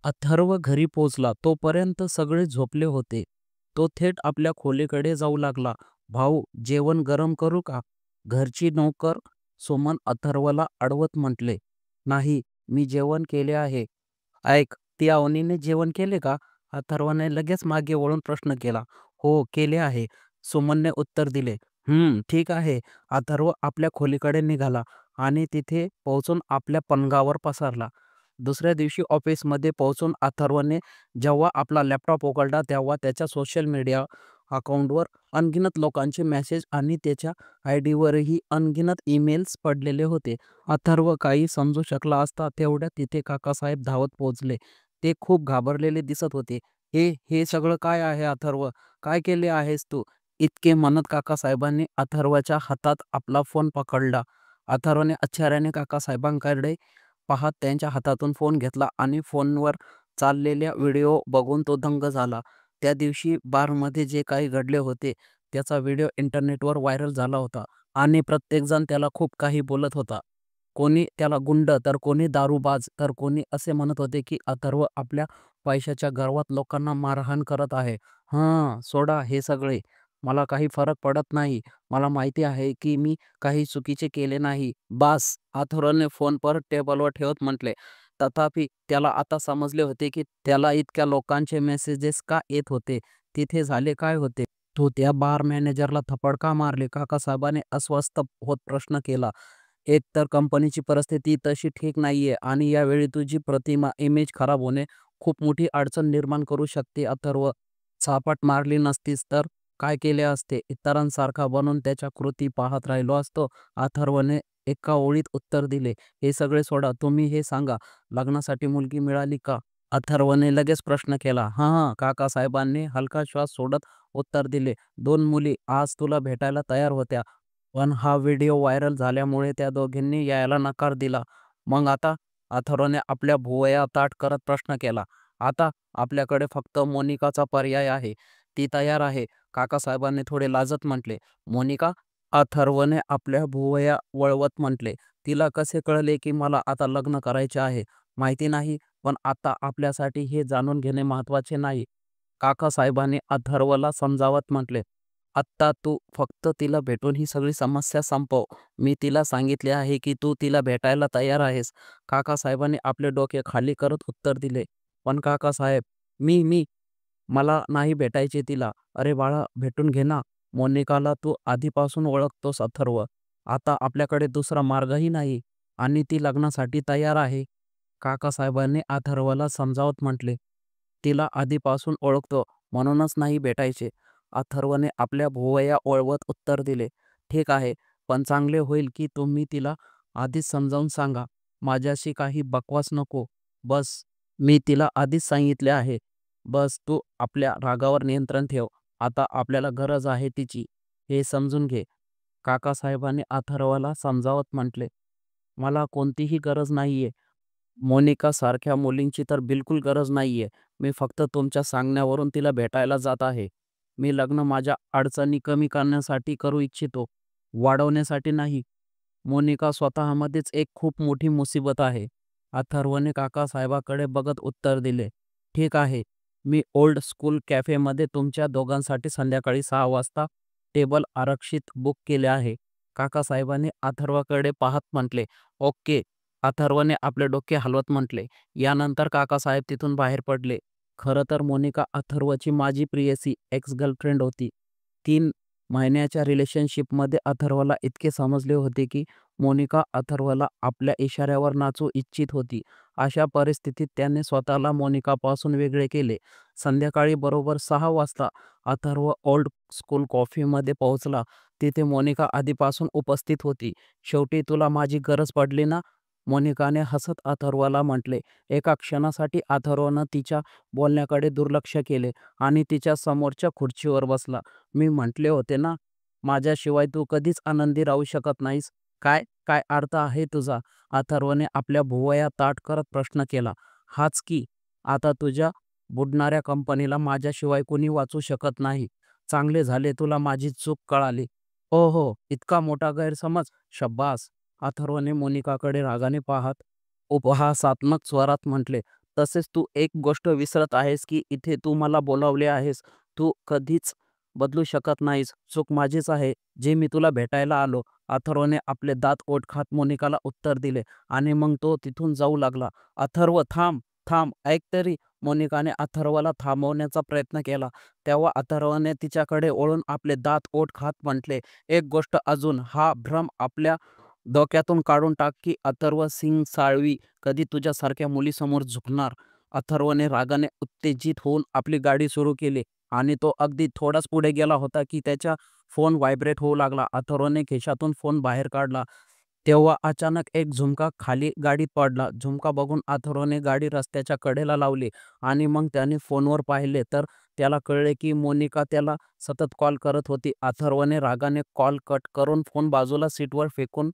अथर्व घरी पोचला तोपर्यंत सगळे झोपले होते. तो थेट आपल्या खोलीकडे जाऊ लागला. भाऊ, जेवण गरम करू का? घरची नोकर सुमन अथर्वला अडवत म्हटले. नाही, मी जेवण केले आहे. ऐक, ती अवनीने जेवण केले का? अथर्वने लगेच मागे वळून प्रश्न केला. हो, केले आहे, सुमनने उत्तर दिले. ठीक आहे. अथर्व आपल्या खोलीकडे निघाला आणि तिथे पोहोचून आपल्या पलंगावर पसरला. दुसऱ्या दिवशी ऑफिसमध्ये पोहोचून अथर्वने जेव्हा आपला लॅपटॉप उघडला तेव्हा त्याच्या सोशल मीडिया अकाउंटवर अनगिनत लोकांचे मेसेज आणि त्याच्या आयडीवरही अनगिनत ईमेल्स पडलेले होते. अथर्व काही समजू शकला असता तेवढ्यात तिथे काकासाहेब धावत पोहोचले. ते खूप घाबरलेले दिसत होते. हे सगळं काय आहे अथर्व? काय केले आहेस तू? इतके म्हणत काकासाहेबांनी अथर्वच्या हातात आपला फोन पकडला. अथर्वने आश्चर्याने काकासाहेबांकडे पाहत त्यांच्या हातातून फोन घेतला आणि फोनवर चाललेल्या व्हिडिओ बघून तो दंग झाला. त्या दिवशी बारमध्ये जे काही घडले होते त्याचा व्हिडिओ इंटरनेटवर व्हायरल झाला होता आणि प्रत्येकजण त्याला खूप काही बोलत होता. कोणी त्याला गुंड, तर कोणी दारूबाज, तर कोणी असे म्हणत होते की अथर्व आपल्या पैशाच्या गर्वात लोकांना मारहाण करत आहे. सोडा हे सगळे. मला काही फरक पडत नाही. मला माहिती आहे की मी काही चुकीचे केले नाही. बास, अथर्वने फोन परत टेबलवर ठेवत म्हटले. तथापि त्याला आता समजले होते की त्याला इतक्या लोकांचे मेसेजेस का येत होते. तिथे झाले काय होते? तो त्या बार मॅनेजरला थप्पड का मारले? काकासाहेबाने अस्वस्थ होत प्रश्न केला. एक तर कंपनीची परिस्थिती तशी ठीक नाहीये आणि यावेळी तुझी प्रतिमा, इमेज खराब होणे खूप मोठी अडचण निर्माण करू शकते. अथर्व, चापट मारली नसतीस तर काय केले असते? इतरांसारखा बनून त्याच्या कृती पाहत राहिलो असतो. अथर्वने एका ओळीत उत्तर दिले. हे सगळे सोडा, तुम्ही हे सांगा, लग्नासाठी मुलगी मिळाली का? अथर्वने लगेच प्रश्न केला. काकासाहेबांनी हलका श्वास सोडत उत्तर दिले. 2 मुली आज तुला भेटायला तयार होत्या, पण हा व्हिडिओ व्हायरल झाल्यामुळे त्या दोघींनी यायला नकार दिला. मग आता? अथर्वने आपल्या भुवया ताठ करत प्रश्न केला. आता आपल्याकडे फक्त मोनिकाचा पर्याय आहे. ती तयार आहे, काकासाहेबांनी थोडे लाजत म्हटले. मोनिका? अथर्वने आपल्या भुवया वळवत म्हटले. तिला कसे कळले की मला आता लग्न करायचे आहे? माहिती नाही, पण आता आपल्यासाठी हे जाणून घेणे महत्त्वाचे नाही, काकासाहेबांनी अथर्वला समजावत म्हटले. आत्ता तू फक्त तिला भेटून ही सगळी समस्या संपव. मी तिला सांगितले आहे की तू तिला भेटायला तयार आहेस. काकासाहेबांनी आपले डोके खाली करत उत्तर दिले. पण काकासाहेब, मी मला नाही भेटायचे तिला. अरे बाळा, भेटून घे ना. मोनिकाला तू आधीपासून ओळखतोस अथर्व. आता आपल्याकडे दुसरा मार्गही नाही आणि ती लग्नासाठी तयार आहे, काकासाहेबांनी अथर्वला समजावत म्हटले. तिला आधीपासून ओळखतो म्हणूनच नाही भेटायचे, अथर्वने आपल्या भुवया वळवत उत्तर दिले. ठीक आहे, पण चांगले होईल की तुम्ही तिला आधीच समजावून सांगा. माझ्याशी काही बकवास नको. बस, मी तिला आधीच सांगितले आहे. बस, तू आपल्या रागावर नियंत्रण ठेव. आता आपल्याला गरज आहे तिची, हे समजून घे, काकासाहेबांनी अथर्वला समजावत म्हटले. मला कोणतीही गरज नाहीये. मोनिका सारख्या मुलींची तर बिलकुल गरज नाहीये. मी फक्त तुमच्या सांगण्यावरून तिला भेटायला जात आहे. मी लग्न माझ्या अडचणी कमी करण्यासाठी करू इच्छितो, वाढवण्यासाठी नाही. मोनिका स्वतःमध्येच एक खूप मोठी मुसीबत आहे. अथर्वने काकासाहेबाकडे बघत उत्तर दिले. ठीक आहे, मी ओल्ड स्कूल कॅफेमध्ये तुमच्या दोघांसाठी संध्याकाळी 6 वाजता टेबल आरक्षित बुक केले आहे, काकासाहेबांनी अथर्वकडे पाहत म्हटले. ओके, अथर्वने आपले डोके हलवत म्हटले. यानंतर काकासाहेब तिथून बाहेर पडले. खरं तर मोनिका अथर्वची माझी प्रियसी एक्स गर्लफ्रेंड होती. 3 महिन्याच्या रिलेशनशिपमध्ये अथर्वला इतके समजले होते की मोनिका अथर्वला आपल्या इशाऱ्यावर नाचू इच्छित होती. अशा परिस्थितीत त्याने स्वतःला मोनिकापासून वेगळे केले. संध्याकाळी बरोबर 6 वाजता अथर्व ओल्ड स्कूल कॉफीमध्ये पोहोचला. तिथे मोनिका आधीपासून उपस्थित होती. शेवटी तुला माझी गरज पडली ना, मोनिकाने हसत अथर्वला म्हटले. एका क्षणासाठी अथर्वनं तिच्या बोलण्याकडे दुर्लक्ष केले आणि तिच्या समोरच्या खुर्चीवर बसला. मी म्हटले होते ना, माझ्याशिवाय तू कधीच आनंदी राहू शकत नाहीस. काय काय अर्थ आहे तुझा? अथर्वने आपल्या भुवया ताठ करत प्रश्न केला. हाच की, आता तुझ्या बुडणाऱ्या कंपनीला माझ्याशिवाय कुणी वाचू शकत नाही. चांगले झाले तुला माझी चूक कळाली. हो, इतका मोठा गैरसमज. शब्बास, अथर्वने मोनिकाकडे रागाने पाहत उपहासात्मक स्वरात म्हटले. तसेच तू एक गोष्ट विसरत आहेस की इथे तू मला बोलावले आहेस. तू कधीच बदलू शकत नाहीस. चूक माझीच आहे, जे मी तुला भेटायला आलो." अथर्वने आपले दात ओठ खात मोनिकाला उत्तर दिले आणि मग तो तिथून जाऊ लागला. "अथर्व थांब, थांब, ऐक तरी." मोनिकाने अथर्वला थांबवण्याचा प्रयत्न केला. तेव्हा अथर्वने तिच्याकडे वळून आपले दात ओठ खात म्हटले, "एक गोष्ट अजून, हा भ्रम आपल्या डोक्यातून काढून टाक की अथर्व सिंग साळवी कधी तुझ्यासारख्या मुलीसमोर झुकणार." अथर्वने रागाने उत्तेजित होऊन आपली गाडी सुरू केली आणि तो अगदी थोडाच पुढे गेला होता की त्याच्या फोन व्हायब्रेट होऊ लागला. अथर्वने खिशातून फोन बाहेर काढला. तेव्हा अचानक एक झुमका खाली गाडीत पडला. झुमका बघून अथर्वने गाडी रस्त्याच्या कडेला लावली आणि मग त्याने फोनवर पाहिले तर त्याला कळले की मोनिका त्याला सतत कॉल करत होती. अथर्वने रागाने कॉल कट करून फोन बाजूला सीटवर फेकून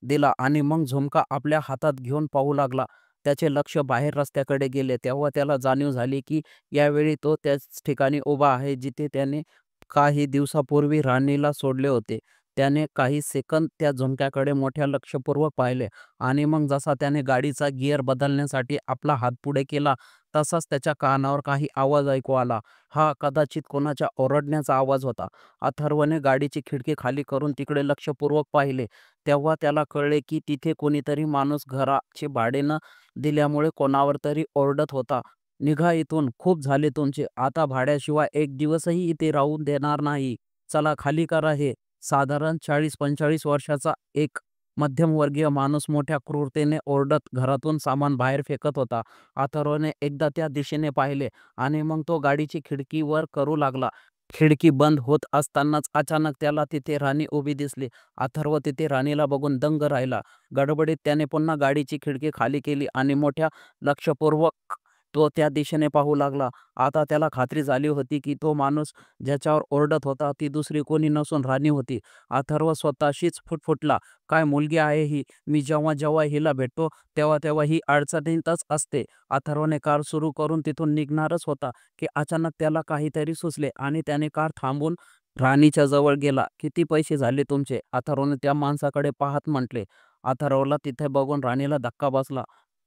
दिला आणि मग झुमका आपल्या हातात घेऊन पाहू लागला. त्याचे लक्ष बाहेर रस्त्याकडे गेले. तेव्हा त्याला जाणीव झाली की यावेळी तो त्याच ठिकाणी उभा आहे जिथे त्याने काही दिवसापूर्वी राणीला सोडले होते. त्याने काही सेकंद त्या झुमक्याकडे मोठ्या लक्षपूर्वक पाहिले आणि मग जसा त्याने गाडीचा गिअर बदलण्यासाठी आपला हात पुढे केला तसाच त्याच्या कानावर काही आवाज ऐकू आला. हा कदाचित कोणाच्या ओरडण्याचा आवाज होता. अथर्वने गाडीची खिडकी खाली करून तिकडे लक्षपूर्वक पाहिले. तेव्हा त्याला कळले की तिथे कोणीतरी माणूस घराचे भाडे न दिल्यामुळे कोणावर तरी ओरडत होता. "निघा इथून, खूप झाले तुमचे. आता भाड्याशिवाय एक दिवसही इथे राहू देणार नाही. चला खाली करा हे." साधारण 40-45 वर्षाचा एक मध्यमवर्गीय माणूस मोठ्या क्रूरतेने ओरडत घरातून सामान बाहेर फेकत होता. अथर्वने एकदा त्या दिशेने पाहिले आणि मग तो गाडीची खिडकी वर करू लागला. खिडकी बंद होत असतानाच अचानक त्याला तिथे राणी उभी दिसली. अथर्व तिथे राणीला बघून दंग राहिला. गडबडीत त्याने पुन्हा गाडीची खिडकी खाली केली आणि मोठ्या लक्षपूर्वक तो त्या दिशेने पाहू लागला. आता त्याला खात्री झाली होती की तो माणूस ज्याच्यावर ओरडत होता ती दुसरी कोणी नसून राणी होती. अथर्व स्वतःशीच फुटफुटला, "काय मुलगी आहे ही? मी जेव्हा जेव्हा हिला भेटतो तेव्हा तेव्हा ही अडचणीतच असते." अथर्वने कार सुरू करून तिथून निघणारच होता की अचानक त्याला काहीतरी सुचले आणि त्याने कार थांबवून राणीच्या जवळ गेला. "किती पैसे झाले तुमचे?" अथर्वने त्या माणसाकडे पाहत म्हटले. अथर्वला तिथे बघून राणीला धक्का बसला.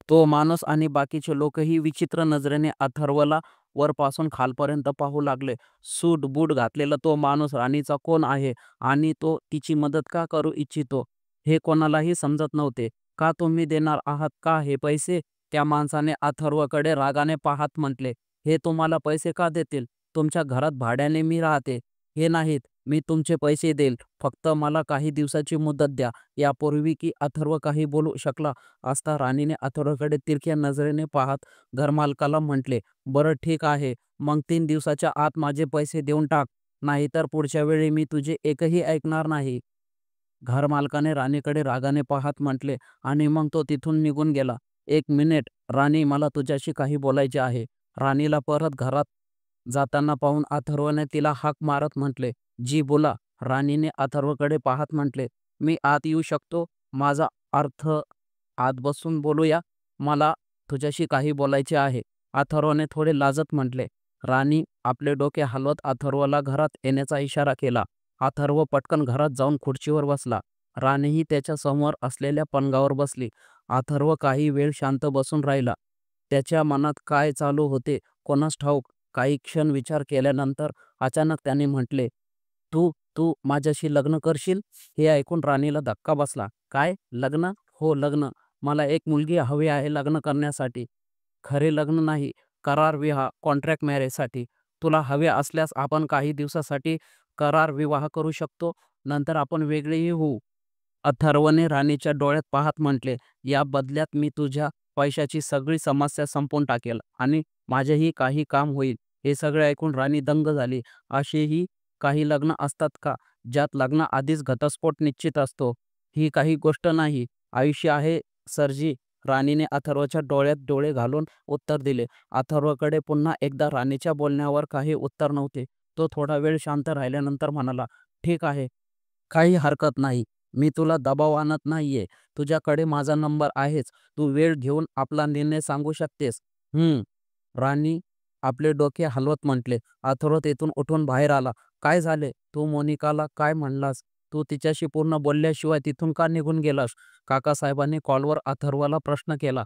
तो माणूस आणि बाकीचे लोकही विचित्र नजरेने अथर्वला वरपासून खालपर्यंत पाहू लागले. सूट बूट घातलेला तो माणूस राणीचा कोण आहे आणि तो तिची मदत का करू इच्छितो हे कोणालाही समजत नव्हते. "का तुम्ही देणार आहात का हे पैसे?" त्या माणसाने अथर्वकडे रागाने पाहत म्हटले. "हे तुम्हाला पैसे का देतील? तुमच्या घरात भाड्याने मी राहते. हे नाहीत मी तुमचे पैसे देईल. फक्त मला काही दिवसाची मुदत द्या." यापूर्वी की अथर्व काही बोलू शकला असता राणीने अथर्वकडे तिरक्या नजरेने पाहत घरमालकाला म्हटले, "बरं ठीक आहे, मग 3 दिवसाच्या आत माझे पैसे देऊन टाक, नाहीतर पुढच्या वेळी मी तुझे एकही ऐकणार नाही." घरमालकाने राणीकडे रागाने पाहत म्हटले आणि मग तो तिथून निघून गेला. "एक मिनिट राणी, मला तुझ्याशी काही बोलायचे आहे." राणीला परत घरात जाताना पाहून अथर्वने तिला हाक मारत म्हटले, "जी बोला." राणीने अथर्वकडे पाहत म्हटले, "मी आत येऊ शकतो?" "माझा अर्थ आत बसून बोलूया, मला तुझ्याशी काही बोलायचे आहे." अथर्वने थोडे लाजत म्हटले. राणी आपले डोके हलवत अथर्वला घरात येण्याचा इशारा केला. अथर्व पटकन घरात जाऊन खुर्चीवर बसला. राणीही त्याच्या समोर असलेल्या पलंगावर बसली. अथर्व काही वेळ शांत बसून राहिला. त्याच्या मनात काय चालू होते कोणास ठाऊक. काही क्षण विचार केल्यानंतर अचानक त्याने म्हटले, "तू तू माझ्याशी लग्न करशील?" हे ऐकून राणीला धक्का बसला. "काय लग्न?" "हो लग्न. मला एक मुलगी हवी आहे लग्न करण्यासाठी." "खरे लग्न नाही, करार विवाह, कॉन्ट्रॅक्ट मॅरेजसाठी. तुला हवे असल्यास आपण काही दिवसासाठी करार विवाह करू शकतो. नंतर आपण वेगळेही होऊ." अथर्वने राणीच्या डोळ्यात पाहत म्हटले, "या बदल्यात मी तुझ्या पैशाची सगळी समस्या संपवून टाकेल आणि माझेही काही काम होईल." हे सगळे ऐकून राणी दंग झाली. असेही काही लग्न असतात का ज्यात लग्नाआधीच घटस्फोट निश्चित असतो? ही काही गोष्ट नाही, आयुष्य आहे सरजी. राणीने अथर्वच्या डोळ्यात डोळे घालून उत्तर दिले. अथर्वकडे पुन्हा एकदा राणीच्या बोलण्यावर काही उत्तर नव्हते. तो थोडा वेळ शांत राहिल्यानंतर म्हणाला, "ठीक आहे, काही हरकत नाही. मी तुला दबाव आणत नाहीये. तुझ्याकडे माझा नंबर आहेच. तू वेळ घेऊन आपला निर्णय सांगू शकतेस." राणी आपले डोके हलवत म्हटले. अथर्व तेथून उठून बाहेर आला. "काय झाले? तू मोनिकाला काय म्हणलास? तू तिच्याशी पूर्ण बोलल्याशिवाय तिथून का निघून गेलास?" काकासाहेबांनी कॉलवर अथर्वला प्रश्न केला.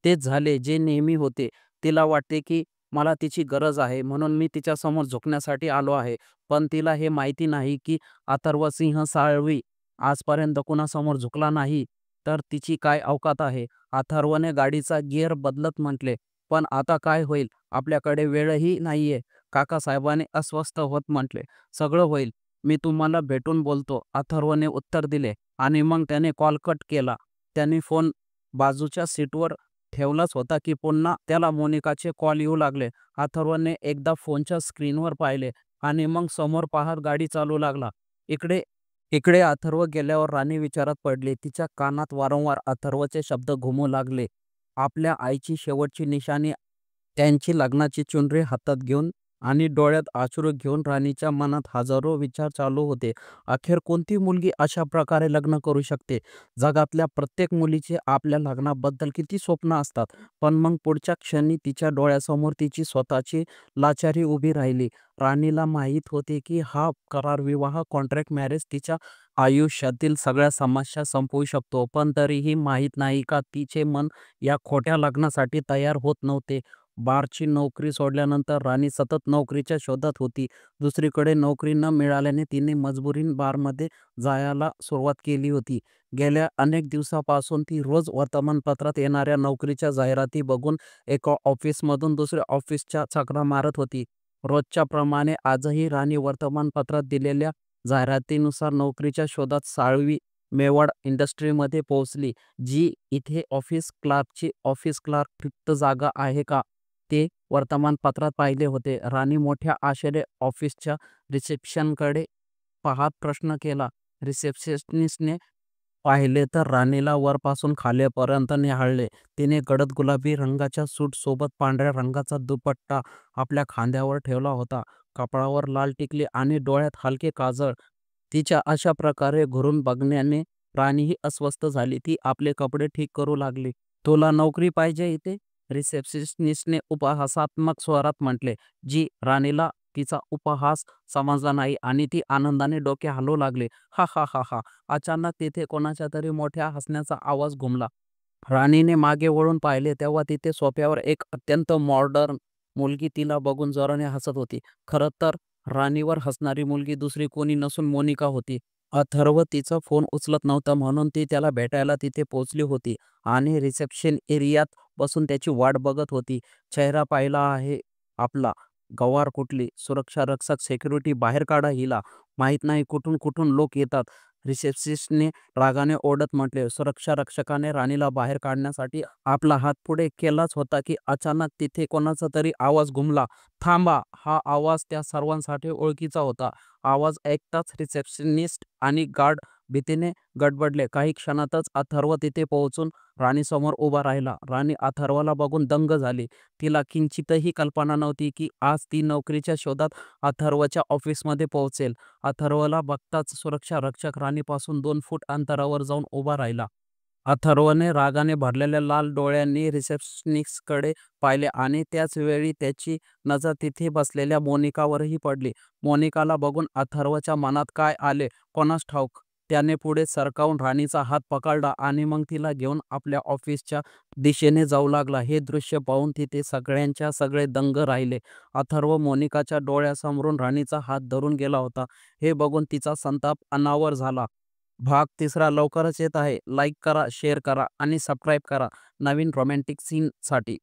तेच झाले जे नेहमी होते. तिला वाटते की मला तिची गरज आहे म्हणून मी तिच्यासमोर झुकण्यासाठी आलो आहे. पण तिला हे माहिती नाही की अथर्वसिंह साळवी आजपर्यंत कुणासमोर झुकला नाही, तर तिची काय औकात आहे. अथर्वने गाडीचा गिअर बदलत म्हटले, पण आता काय होईल? आपल्याकडे वेळही नाहीये. काकासाहेबांनी अस्वस्थ होत म्हटले, सगळं होईल. मी तुम्हाला भेटून बोलतो, अथर्वने उत्तर दिले आणि मग त्याने कॉल कट केला. त्याने फोन बाजूच्या सीटवर ठेवलाच होता की पुन्हा त्याला मोनिकाचे कॉल येऊ लागले. अथर्वने एकदा फोनच्या स्क्रीनवर पाहिले आणि मग समोर पाहत गाडी चालू लागला. इकडे इकडे अथर्व गेल्यावर राणी विचारात पडली. तिच्या कानात वारंवार अथर्वचे शब्द घुमू लागले. आपल्या आईची शेवटची निशाणी, त्यांची लग्नाची चुनरी हातात घेऊन आणि डोळ्यात अश्रू घेऊन राणीच्या मनात हजारो विचार चालू होते. अखेर कोणती मुलगी अशा प्रकारे लग्न करू शकते? जगातल्या प्रत्येक मुलीचे आपल्या लग्नाबद्दल किती स्वप्न असतात, पण मग पुढच्या क्षणी तिच्या डोळ्यासमोर तिची स्वतःची लाचारी उभी राहिली. राणीला माहीत होते की हा करार विवाह, कॉन्ट्रॅक्ट मॅरेज तिच्या आयुष्यातील सगळ्या समस्या संपवू शकतो, पण तरीही माहीत नाही का तिचे मन या खोट्या लग्नासाठी तयार होत नव्हते. बारची नोकरी सोडल्यानंतर राणी सतत नोकरीच्या शोधात होती. दुसरीकडे नोकरी न मिळाल्याने तिने मजबुरीने बारमध्ये जायला सुरुवात केली होती. गेल्या अनेक दिवसापासून ती रोज वर्तमानपत्रात येणाऱ्या नोकरीच्या जाहिराती बघून एका ऑफिसमधून दुसऱ्या ऑफिसच्या चकरा मारत होती. रोजच्या प्रमाणे आजही राणी वर्तमानपत्रात दिलेल्या जाहिरातीनुसार नोकरीच्या शोधात साळवी मेवाड इंडस्ट्रीमध्ये पोहोचली. जी इथे ऑफिस क्लार्क रिक्त जागा आहे का, ते वर्तमानपत्रात पाहिले होते. राणी मोठ्या आशेने ऑफिसच्या रिसेप्शनकडे पाहत प्रश्न केला. रिसेप्शनिस्टने पाहिले तर राणीला वरपासून खालीपर्यंत निहाळले. तिने गडद गुलाबी रंगाच्या सूट सोबत पांढऱ्या रंगाचा दुपट्टा आपल्या खांद्यावर ठेवला होता. कपाळावर लाल टिकली आणि डोळ्यात हलके काजळ. तिच्या अशा प्रकारे घुरून बघण्याने राणीही अस्वस्थ झाली. ती आपले कपडे ठीक करू लागली. तुला नोकरी पाहिजे इथे? रिसेप्शनिस्टने उपहासात्मक स्वरात म्हटले. जी राणीला तिचा उपहास समजला नाही आणि ती आनंदाने डोके हलवू लागली. हा हा हा हा. अचानक तिथे कोणाच्या तरी मोठ्या हसण्याचा आवाज घुमला. राणीने मागे वळून पाहिले तेव्हा तिथे सोफ्यावर एक अत्यंत मॉडर्न मुलगी तिला बघून जोराने हसत होती. खरं तर राणीवर हसणारी मुलगी दुसरी कोणी नसून मोनिका होती. अथर्व तिचा फोन उचलत नव्हता म्हणून ती त्याला भेटायला तिथे पोहोचली होती आणि रिसेप्शन एरियात बसून त्याची वाट बघत होती. चेहरा पाहिला आहे आपला. गवार कुठली? सुरक्षा रक्षक, सिक्युरिटी, बाहेर काढा हिला. माहीत नाही कुठून कुठून लोक येतात. रिसेप्शनिस्टने रागाने ओरडत म्हटले. सुरक्षा रक्षकाने राणीला बाहेर काढण्यासाठी आपला हात पुढे केलाच होता की अचानक तिथे कोणाचा तरी आवाज घुमला. थांबा! हा आवाज त्या सर्वांसाठी ओळखीचा होता. आवाज ऐकताच रिसेप्शनिस्ट आणि गार्ड भीतीने गडबडले. काही क्षणातच अथर्व तिथे पोहोचून राणीसमोर उभा राहिला. राणी अथर्वला बघून दंग झाली. तिला किंचितही कल्पना नव्हती की आज ती नोकरीच्या शोधात अथर्वच्या ऑफिसमध्ये पोहोचेल. अथर्वला बघताच सुरक्षा रक्षक राणीपासून 2 फूट अंतरावर जाऊन उभा राहिला. अथर्वने रागाने भरलेल्या लाल डोळ्यांनी रिसेप्शनिस्टकडे पाहिले आणि त्याच वेळी त्याची नजर तिथे बसलेल्या मोनिकावरही पडली. मोनिकाला बघून अथर्वच्या मनात काय आले कोणास ठाऊक. त्याने पुढे सरकावून राणीचा हात पकडला आणि मग तिला घेऊन आपल्या ऑफिसच्या दिशेने जाऊ लागला. हे दृश्य पाहून तिथे सगळ्यांच्या सगळे दंग राहिले. अथर्व मोनिकाच्या डोळ्यासमोरून राणीचा हात धरून गेला होता. हे बघून तिचा संताप अनावर झाला. भाग 3 लवकरच येत आहे. लाईक करा, शेअर करा आणि सबस्क्राईब करा नवीन रोमॅन्टिक सीनसाठी.